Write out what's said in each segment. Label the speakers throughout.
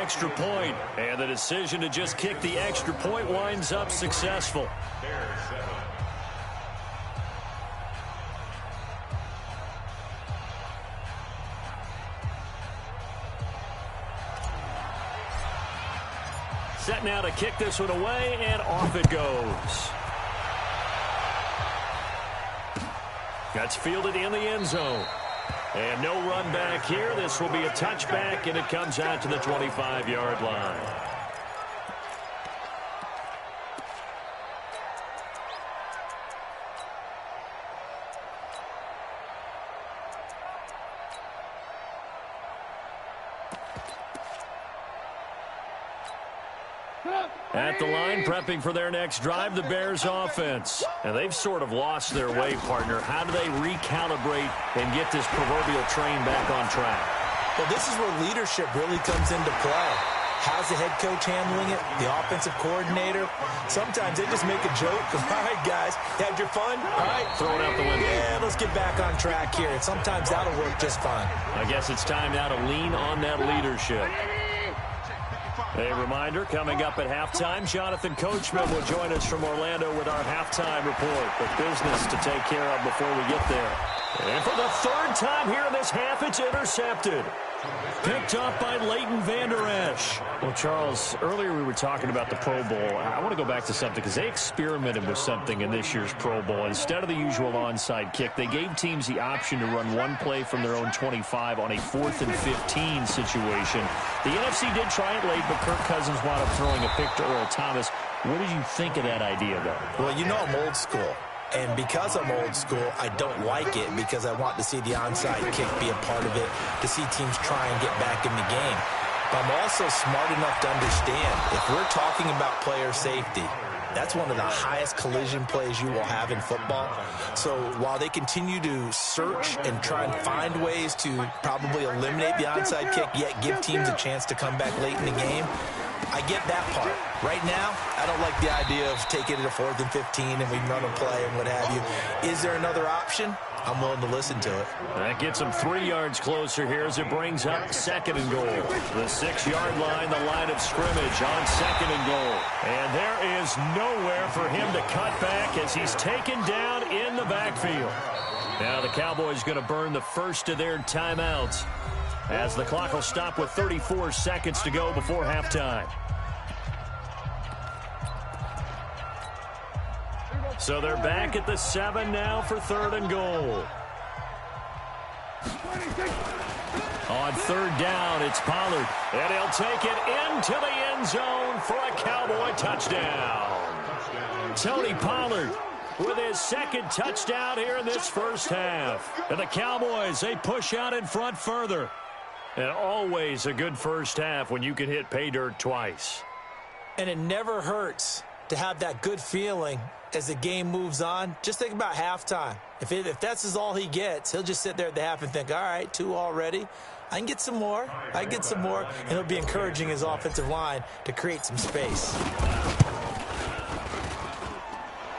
Speaker 1: extra point, and the decision to just kick the extra point winds up successful. Set now to kick this one away, and off it goes. That's fielded in the end zone. And no run back here. This will be a touchback, and it comes out to the 25-yard line. At the line, prepping for their next drive, the Bears offense. And they've sort of lost their way, partner. How do they recalibrate and get this proverbial train back on track?
Speaker 2: Well, this is where leadership really comes into play. How's the head coach handling it? The offensive coordinator? Sometimes they just make a joke. All right, guys, had your fun? All right.
Speaker 1: Throw it out the window.
Speaker 2: Yeah, let's get back on track here. And sometimes that'll work just fine.
Speaker 1: I guess it's time now to lean on that leadership. A reminder, coming up at halftime, Jonathan Coachman will join us from Orlando with our halftime report. But business to take care of before we get there. And for the third time here in this half, it's intercepted. Picked up by Leighton Vander Esch. Well, Charles, earlier we were talking about the Pro Bowl. I want to go back to something because they experimented with something in this year's Pro Bowl. Instead of the usual onside kick, they gave teams the option to run one play from their own 25 on a 4th and 15 situation. The NFC did try it late, but Kirk Cousins wound up throwing a pick to Earl Thomas. What did you think of that idea, though?
Speaker 2: Well, you know I'm old school. And because I'm old school, I don't like it because I want to see the onside kick be a part of it, to see teams try and get back in the game. But I'm also smart enough to understand if we're talking about player safety, that's one of the highest collision plays you will have in football. So while they continue to search and try and find ways to probably eliminate the onside kick, yet give teams a chance to come back late in the game, I get that part. Right now, I don't like the idea of taking it to 4th and 15 and we run a play and what have you. Is there another option? I'm willing to listen to it.
Speaker 1: That gets them 3 yards closer here as it brings up 2nd and goal. The 6-yard line, the line of scrimmage on 2nd and goal. And there is nowhere for him to cut back as he's taken down in the backfield. Now the Cowboys going to burn the first of their timeouts as the clock will stop with 34 seconds to go before halftime. So they're back at the 7 now for 3rd and goal. On 3rd down, it's Pollard. And he'll take it into the end zone for a Cowboy touchdown. Tony Pollard with his 2nd touchdown here in this first half. And the Cowboys, they push out in front further. And always a good first half when you can hit pay dirt twice.
Speaker 2: And it never hurts to have that good feeling as the game moves on. Just think about halftime. If that's all he gets, he'll just sit there at the half and think, all right, 2 already. I can get some more. I can get some more. And he'll be encouraging his offensive line to create some space.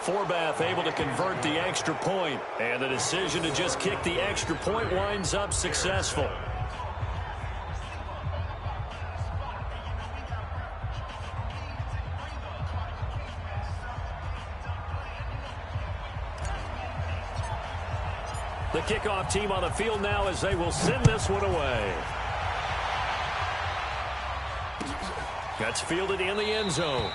Speaker 1: Forbath able to convert the extra point. And the decision to just kick the extra point winds up successful. The kickoff team on the field now as they will send this one away. That's fielded in the end zone.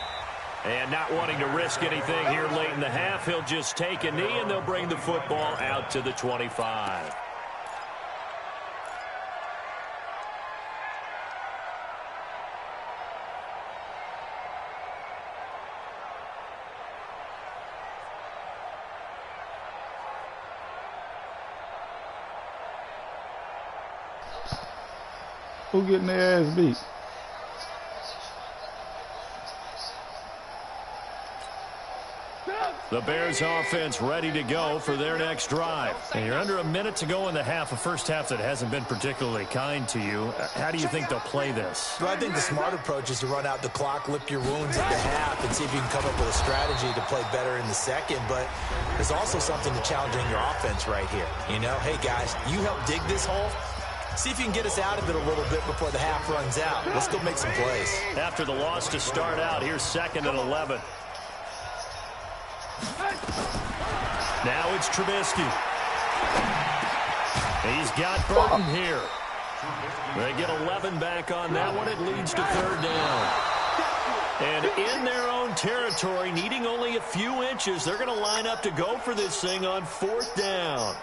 Speaker 1: And not wanting to risk anything here late in the half, he'll just take a knee and they'll bring the football out to the 25.
Speaker 3: Who getting their ass beat?
Speaker 1: The Bears offense ready to go for their next drive. And you're under a minute to go in the half, a first half that hasn't been particularly kind to you. How do you think they'll play this?
Speaker 2: Well, I think the smart approach is to run out the clock, lick your wounds at the half, and see if you can come up with a strategy to play better in the second. But there's also something to challenging your offense right here. You know, hey, guys, you help dig this hole. See if you can get us out of it a little bit before the half runs out. Let's go make some plays.
Speaker 1: After the loss to start out, here's 2nd and 11. Now it's Trubisky. He's got Burton here. They get 11 back on that one. It leads to 3rd down. And in their own territory, needing only a few inches, they're going to line up to go for this thing on 4th down.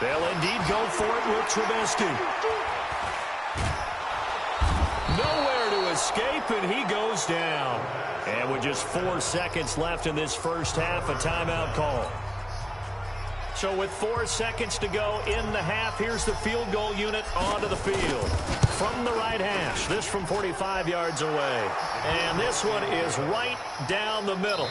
Speaker 1: They'll indeed go for it with Trubisky. Nowhere to escape, and he goes down. And with just 4 seconds left in this first half, a timeout call. So with 4 seconds to go in the half, here's the field goal unit onto the field. From the right hash, this from 45 yards away. And this one is right down the middle.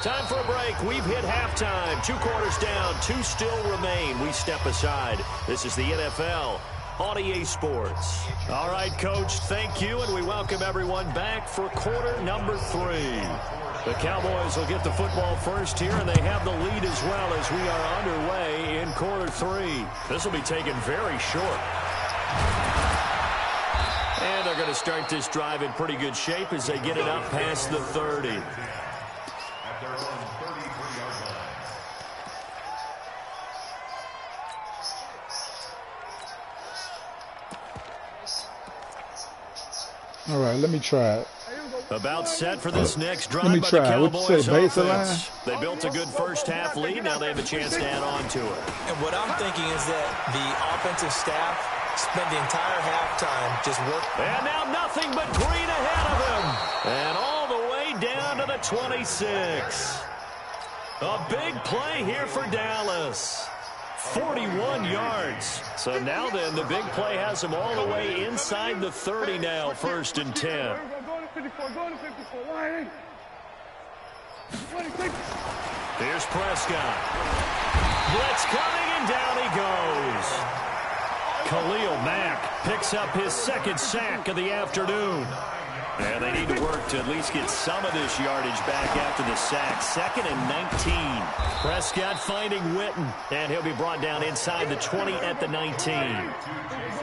Speaker 1: Time for a break. We've hit halftime. 2 quarters down, 2 still remain. We step aside. This is the NFL on EA Sports. All right, Coach, thank you, and we welcome everyone back for quarter number 3. The Cowboys will get the football first here, and they have the lead as well as we are underway in quarter 3. This will be taken very short. And they're going to start this drive in pretty good shape as they get it up past the 30.
Speaker 3: All right, let me try it.
Speaker 1: About set for this next drive by the Cowboys offense. They built a good first half lead. Now they have a chance to add on to it.
Speaker 2: And what I'm thinking is that the offensive staff spent the entire halftime just working.
Speaker 1: And now nothing but green ahead of him. And all the way down to the 26. A big play here for Dallas. 41 yards. So now then, the big play has them all the way inside the 30 now, 1st and 10. Here's Prescott. Blitz coming, and down he goes. Khalil Mack picks up his 2nd sack of the afternoon. And they need to work to at least get some of this yardage back after the sack. 2nd and 19. Prescott finding Witten, and he'll be brought down inside the 20 at the 19.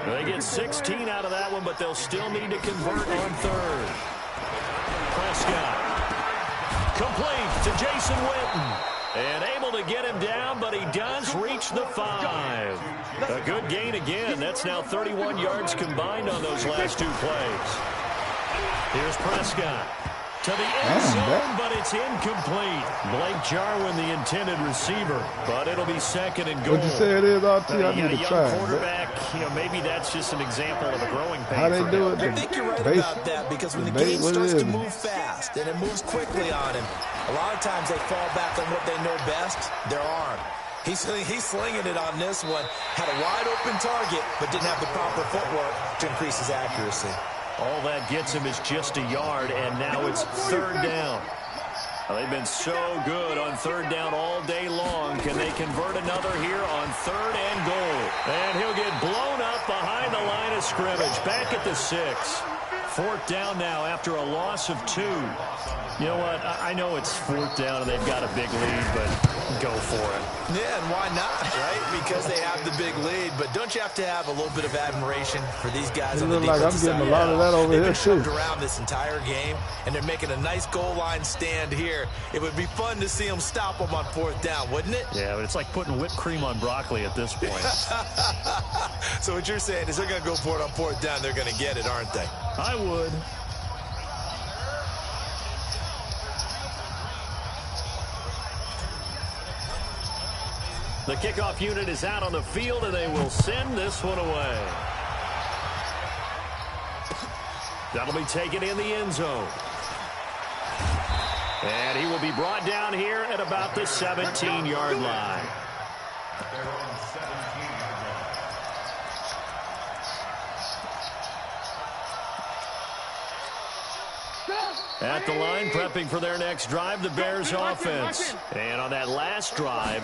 Speaker 1: They get 16 out of that one, but they'll still need to convert on 3rd. Prescott. Complete to Jason Witten. And able to get him down, but he does reach the 5. A good gain again. That's now 31 yards combined on those last 2 plays. Here's Prescott to the end zone, but it's incomplete. Blake Jarwin, the intended receiver, but it'll be 2nd and goal.
Speaker 3: What you say it is, RT? I need to try it.
Speaker 1: Quarterback, maybe that's just an example of a growing pain.
Speaker 3: How they do it?
Speaker 2: I think you're right about that, because when the game starts to move fast and it moves quickly on him, a lot of times they fall back on what they know best, their arm. He's slinging it on this one. Had a wide open target, but didn't have the proper footwork to increase his accuracy.
Speaker 1: All that gets him is just a yard, and now it's 3rd down. Well, they've been so good on 3rd down all day long. Can they convert another here on 3rd and goal? And he'll get blown up behind the line of scrimmage. Back at the 6. 4th down now after a loss of 2. You know what? I know it's 4th down and they've got a big lead, but go for it.
Speaker 2: Yeah, and why not, right? Because they have the big lead. But don't you have to have a little bit of admiration for these guys on the defensive side?
Speaker 3: I'm getting a lot of that over here, too.
Speaker 2: They've been around this entire game, and they're making a nice goal line stand here. It would be fun to see them stop them on 4th down, wouldn't it?
Speaker 1: Yeah, but it's like putting whipped cream on broccoli at this point.
Speaker 2: So what you're saying is they're going to go for it on 4th down. They're going to get it, aren't they?
Speaker 1: I would. The kickoff unit is out on the field, and they will send this one away. That'll be taken in the end zone. And he will be brought down here at about the 17-yard line. At the line, prepping for their next drive, the Bears offense. And on that last drive,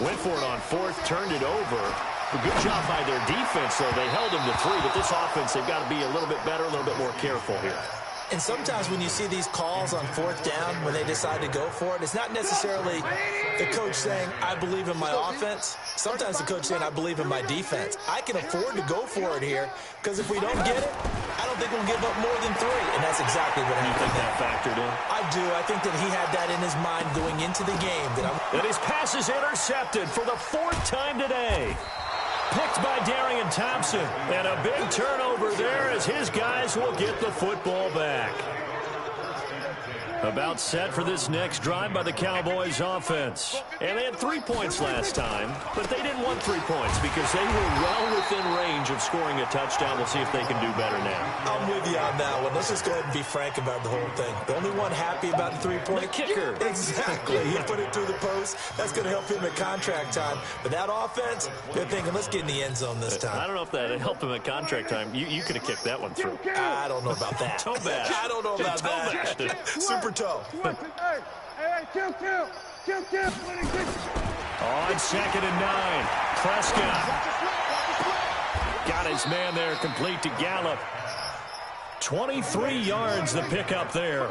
Speaker 1: went for it on 4th, turned it over. Good job by their defense, though. They held him to 3, but this offense, they've got to be a little bit better, a little bit more careful here.
Speaker 2: And sometimes when you see these calls on 4th down, when they decide to go for it, it's not necessarily the coach saying, I believe in my offense. Sometimes the coach saying, I believe in my defense. I can afford to go for it here, because if we don't get it, I don't think we'll give up more than 3. And that's exactly what happened.
Speaker 1: You think that factored in?
Speaker 2: I do. I think that he had that in his mind going into the game.
Speaker 1: And his pass is intercepted for the 4th time today. Picked by Darian Thompson. And a big turnover there as his guys will get the football back. About set for this next drive by the Cowboys offense. And they had 3 points last time, but they didn't want 3 points because they were well within range of scoring a touchdown. We'll see if they can do better now.
Speaker 2: I'm with you on that one. Let's just go ahead and be frank about the whole thing. The only one happy about the 3-point?
Speaker 1: The kicker.
Speaker 2: Exactly. He put it through the post. That's going to help him at contract time. But that offense, they're thinking, let's get in the end zone this time.
Speaker 1: I don't know if that helped him at contract time. You could have kicked that one through.
Speaker 2: I don't know about that.
Speaker 1: Toe bash.
Speaker 2: I don't know about that. Super toe.
Speaker 1: On 2nd and 9. Prescott got his man there complete to Gallup. 23 yards the pickup there.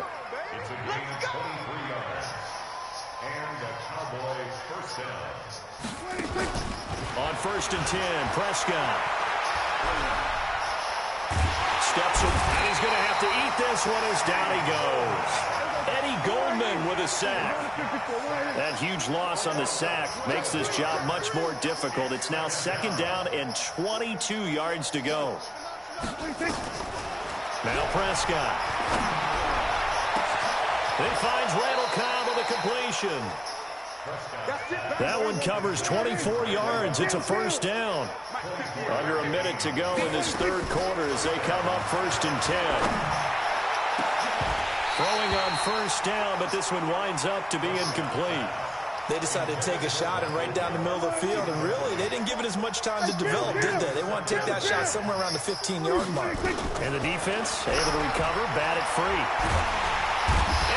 Speaker 1: On 1st and 10, Prescott steps up, and he's going to have to eat this one as down he goes. Eddie Goldman with a sack. That huge loss on the sack makes this job much more difficult. It's now 2nd down and 22 yards to go. Now Prescott. He finds Randall Cobb with a completion. That one covers 24 yards. It's a 1st down. Under a minute to go in this 3rd quarter as they come up 1st and 10. Throwing on 1st down, but this one winds up to be incomplete.
Speaker 2: They decided to take a shot and right down the middle of the field, and really, they didn't give it as much time to develop, did they? They want to take that shot somewhere around the 15-yard mark.
Speaker 1: And the defense able to recover, bat it free.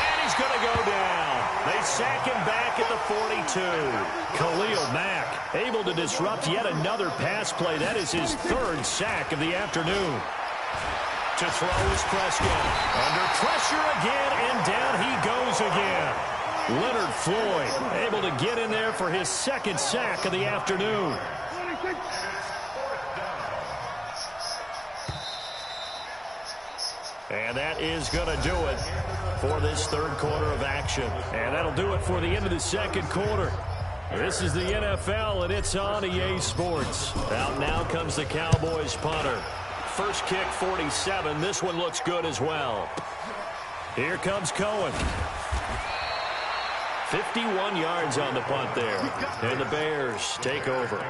Speaker 1: And he's going to go down. They sack him back at the 42. Khalil Mack able to disrupt yet another pass play. That is his 3rd sack of the afternoon. To throw is Prescott. Under pressure again, and down he goes again. Leonard Floyd able to get in there for his 2nd sack of the afternoon. And that is going to do it for this 3rd quarter of action. And that'll do it for the end of the 2nd quarter. This is the NFL, and it's on EA Sports. Out now comes the Cowboys punter. First kick, 47. This one looks good as well. Here comes Cohen. 51 yards on the punt there. And the Bears take over.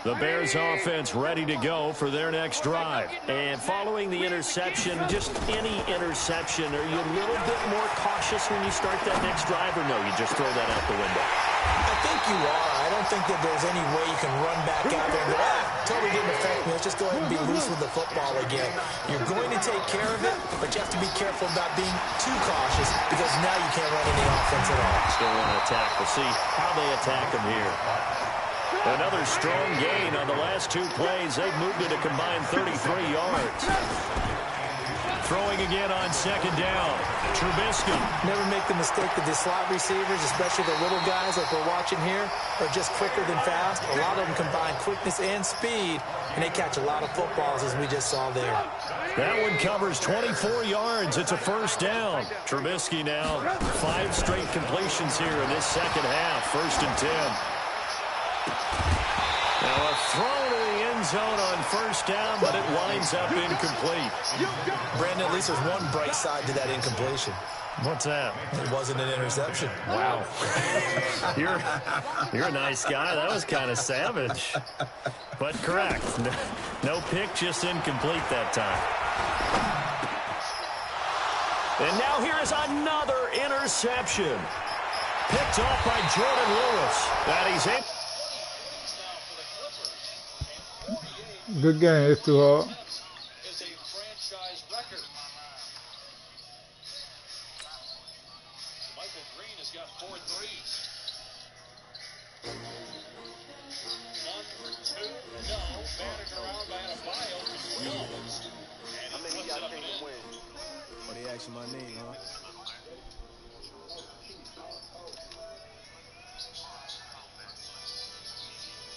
Speaker 1: The Bears offense ready to go for their next drive. And following the interception, just any interception, are you a little bit more cautious when you start that next drive, or no, you just throw that out the window?
Speaker 2: I think you are. I don't think that there's any way you can run back out there and go, totally didn't affect me. Let's just go ahead and be loose with the football again. You're going to take care of it, but you have to be careful about being too cautious because now you can't run any offense at all.
Speaker 1: Still want to attack. We'll see how they attack them here. Another strong gain on the last 2 plays. They've moved it a combined 33 yards. Throwing again on 2nd down. Trubisky.
Speaker 2: Never make the mistake that the slot receivers, especially the little guys like we're watching here, are just quicker than fast. A lot of them combine quickness and speed, and they catch a lot of footballs, as we just saw there.
Speaker 1: That one covers 24 yards. It's a 1st down. Trubisky now 5 straight completions here in this 2nd half. 1st and 10. Now a throw to the end zone on 1st down, but it winds up incomplete.
Speaker 2: Brandon, at least there's one bright side to that incompletion.
Speaker 1: What's that?
Speaker 2: It wasn't an interception.
Speaker 1: Wow. You're a nice guy. That was kind of savage. But correct. No pick, just incomplete that time. And now here is another interception. Picked off by Jordan Lewis. That he's in.
Speaker 3: Good game. It's too hard.
Speaker 4: Is a franchise record. Michael Green has got 4 threes. 1 for 2. No. Batted around by Adebayo. And he puts it up and in.
Speaker 5: What they asking my name, huh?